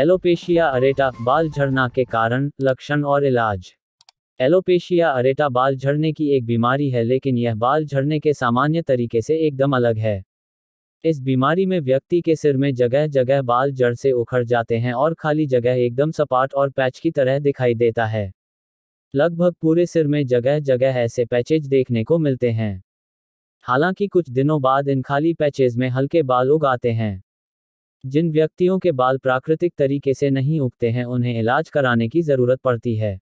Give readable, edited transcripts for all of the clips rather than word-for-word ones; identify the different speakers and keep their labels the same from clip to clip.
Speaker 1: Alopecia अरेटा बाल झड़ना के कारण, लक्षण और इलाज। एलोपेशिया अरेटा बाल झड़ने की एक बीमारी है, लेकिन यह बाल झड़ने के सामान्य तरीके से एकदम अलग है। इस बीमारी में व्यक्ति के सिर में जगह जगह बाल जड़ से उखड़ जाते हैं और खाली जगह एकदम सपाट और पैच की तरह दिखाई देता है। लगभग पूरे सिर में जगह जगह ऐसे पैचेज देखने को मिलते हैं। हालांकि कुछ दिनों बाद इन खाली पैचेज में हल्के बाल उग आते हैं। जिन व्यक्तियों के बाल प्राकृतिक तरीके से नहीं उगते हैं, उन्हें इलाज कराने की जरूरत पड़ती है।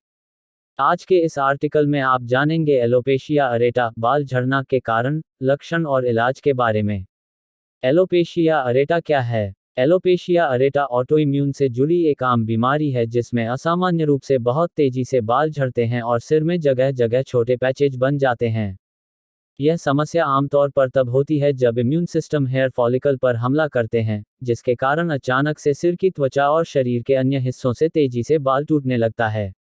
Speaker 1: आज के इस आर्टिकल में आप जानेंगे एलोपेशिया अरेटा बाल झड़ना के कारण, लक्षण और इलाज के बारे में। एलोपेशिया अरेटा क्या है? एलोपेशिया अरेटा ऑटोइम्यून से जुड़ी एक आम बीमारी है जिसमें असामान्य रूप से बहुत तेजी से बाल झड़ते हैं और सिर में जगह जगह छोटे पैचेज बन जाते हैं। यह समस्या आमतौर पर तब होती है जब इम्यून सिस्टम हेयर फॉलिकल पर हमला करते हैं, जिसके कारण अचानक से सिर की त्वचा और शरीर के अन्य हिस्सों से तेजी से बाल टूटने लगता है।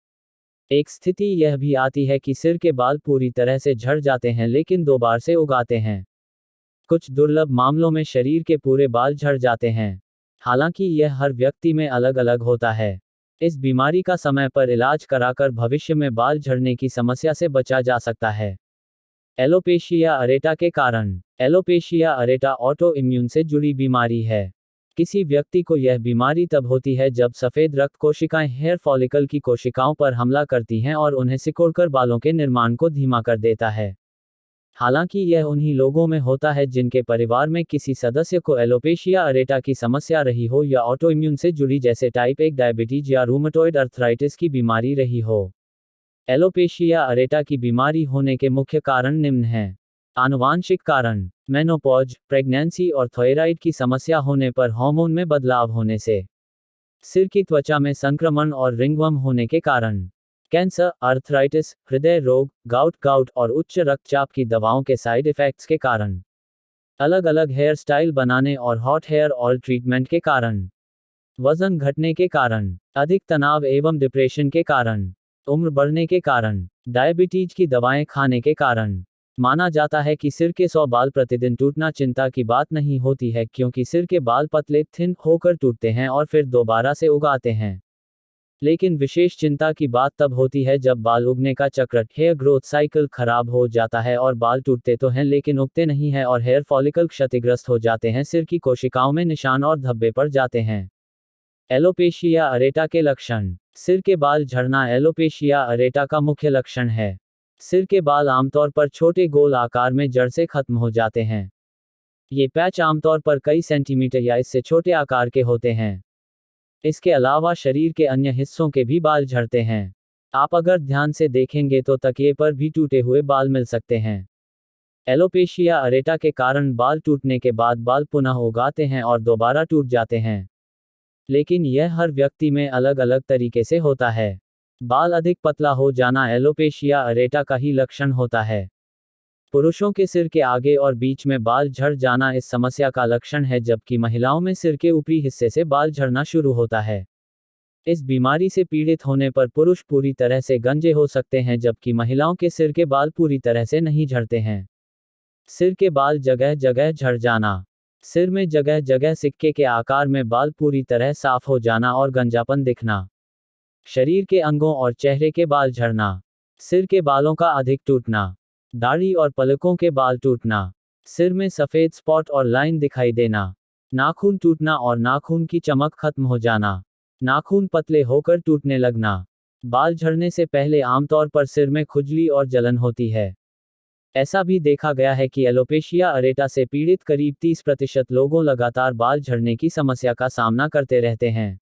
Speaker 1: एक स्थिति यह भी आती है कि सिर के बाल पूरी तरह से झड़ जाते हैं लेकिन 2 बार से उगाते हैं। कुछ दुर्लभ मामलों में शरीर के पूरे बाल झड़ जाते हैं। हालांकि यह हर व्यक्ति में अलग अलग होता है। इस बीमारी का समय पर इलाज कराकर भविष्य में बाल झड़ने की समस्या से बचा जा सकता है। एलोपेशिया अरेटा के कारण। एलोपेशिया अरेटा ऑटो इम्यून से जुड़ी बीमारी है। किसी व्यक्ति को यह बीमारी तब होती है जब सफेद रक्त कोशिकाएं हेयर फॉलिकल की कोशिकाओं पर हमला करती हैं और उन्हें सिकोड़कर बालों के निर्माण को धीमा कर देता है। हालांकि यह उन्हीं लोगों में होता है जिनके परिवार में किसी सदस्य को एलोपेशिया अरेटा की समस्या रही हो या ऑटोइम्यून से जुड़ी जैसे टाइप 1 डायबिटीज या रूमेटॉइड अर्थराइटिस की बीमारी रही हो। एलोपेशिया अरेटा की बीमारी होने के मुख्य कारण निम्न हैं। आनुवांशिक कारण, मेनोपॉज, प्रेगनेंसी और थायराइड की समस्या होने पर हार्मोन में बदलाव होने से, सिर की त्वचा में संक्रमण और रिंगवर्म होने के कारण, कैंसर, अर्थराइटिस, हृदय रोग, गाउट और उच्च रक्तचाप की दवाओं के साइड इफेक्ट्स के कारण, अलग अलग हेयर स्टाइल बनाने और हॉट हेयर ऑयल ट्रीटमेंट के कारण, वजन घटने के कारण, अधिक तनाव एवं डिप्रेशन के कारण, उम्र बढ़ने के कारण, डायबिटीज की दवाएं खाने के कारण। माना जाता है कि सिर के 100 बाल प्रतिदिन टूटना चिंता की बात नहीं होती है, क्योंकि सिर के बाल पतले थिन होकर टूटते हैं और फिर दोबारा से उगाते हैं। लेकिन विशेष चिंता की बात तब होती है जब बाल उगने का चक्र, हेयर ग्रोथ साइकिल खराब हो जाता है और बाल टूटते तो हैं लेकिन उगते नहीं हैं और हेयर फॉलिकल क्षतिग्रस्त हो जाते हैं, सिर की कोशिकाओं में निशान और धब्बे पड़ जाते हैं। एलोपेशिया अरेटा के लक्षण। सिर के बाल झड़ना एलोपेशिया अरेटा का मुख्य लक्षण है। सिर के बाल आमतौर पर छोटे गोल आकार में जड़ से खत्म हो जाते हैं। ये पैच आमतौर पर कई सेंटीमीटर या इससे छोटे आकार के होते हैं। इसके अलावा शरीर के अन्य हिस्सों के भी बाल झड़ते हैं। आप अगर ध्यान से देखेंगे तो तकिए पर भी टूटे हुए बाल मिल सकते हैं। एलोपेशिया अरेटा के कारण बाल टूटने के बाद बाल पुनः उगाते हैं और दोबारा टूट जाते हैं, लेकिन यह हर व्यक्ति में अलग अलग तरीके से होता है। बाल अधिक पतला हो जाना एलोपेशिया अरेटा का ही लक्षण होता है। पुरुषों के सिर के आगे और बीच में बाल झड़ जाना इस समस्या का लक्षण है, जबकि महिलाओं में सिर के ऊपरी हिस्से से बाल झड़ना शुरू होता है। इस बीमारी से पीड़ित होने पर पुरुष पूरी तरह से गंजे हो सकते हैं, जबकि महिलाओं के सिर के बाल पूरी तरह से नहीं झड़ते हैं। सिर के बाल जगह जगह झड़ जाना। सिर में जगह जगह सिक्के के आकार में बाल पूरी तरह साफ हो जाना और गंजापन दिखना। शरीर के अंगों और चेहरे के बाल झड़ना। सिर के बालों का अधिक टूटना। दाढ़ी और पलकों के बाल टूटना। सिर में सफेद स्पॉट और लाइन दिखाई देना। नाखून टूटना और नाखून की चमक खत्म हो जाना। नाखून पतले होकर टूटने लगना। बाल झड़ने से पहले आमतौर पर सिर में खुजली और जलन होती है। ऐसा भी देखा गया है कि एलोपेशिया अरेटा से पीड़ित करीब 30% लोगों लगातार बाल झड़ने की समस्या का सामना करते रहते हैं।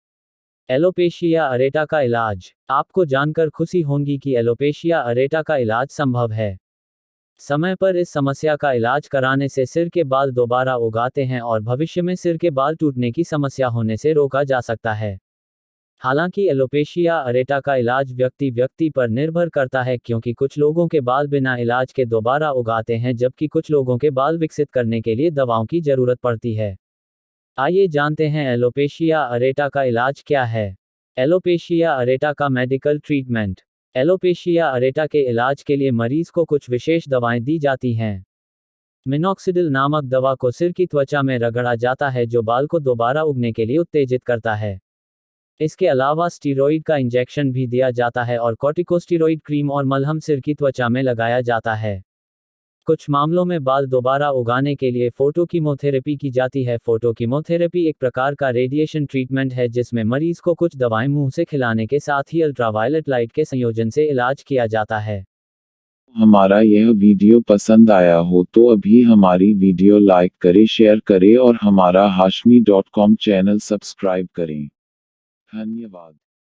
Speaker 1: एलोपेशिया अरेटा का इलाज। आपको जानकर खुशी होगी कि एलोपेशिया अरेटा का इलाज संभव है। समय पर इस समस्या का इलाज कराने से सिर के बाल दोबारा उगाते हैं और भविष्य में सिर के बाल टूटने की समस्या होने से रोका जा सकता है। हालांकि एलोपेशिया अरेटा का इलाज व्यक्ति पर निर्भर करता है, क्योंकि कुछ लोगों के बाल बिना इलाज के दोबारा उगाते हैं, जबकि कुछ लोगों के बाल विकसित करने के लिए दवाओं की जरूरत पड़ती है। आइए जानते हैं एलोपेशिया अरेटा का इलाज क्या है। एलोपेशिया अरेटा का मेडिकल ट्रीटमेंट। एलोपेशिया अरेटा के इलाज के लिए मरीज को कुछ विशेष दवाएं दी जाती हैं। मिनॉक्सिडिल नामक दवा को सिर की त्वचा में रगड़ा जाता है, जो बाल को दोबारा उगने के लिए उत्तेजित करता है। इसके अलावा स्टीरॉइड का इंजेक्शन भी दिया जाता है और कॉर्टिकोस्टीरॉइड क्रीम और मलहम सिर की त्वचा में लगाया जाता है। कुछ मामलों में बाल दोबारा उगाने के लिए फोटोकीमोथेरेपी की जाती है। फोटोकीमोथेरेपी एक प्रकार का रेडिएशन ट्रीटमेंट है जिसमें मरीज को कुछ दवाएं मुंह से खिलाने के साथ ही अल्ट्रावायलेट लाइट के संयोजन से इलाज किया जाता है।
Speaker 2: हमारा यह वीडियो पसंद आया हो तो अभी हमारी वीडियो लाइक करें, शेयर करें और हमारा hashmi.com चैनल सब्सक्राइब करें। धन्यवाद।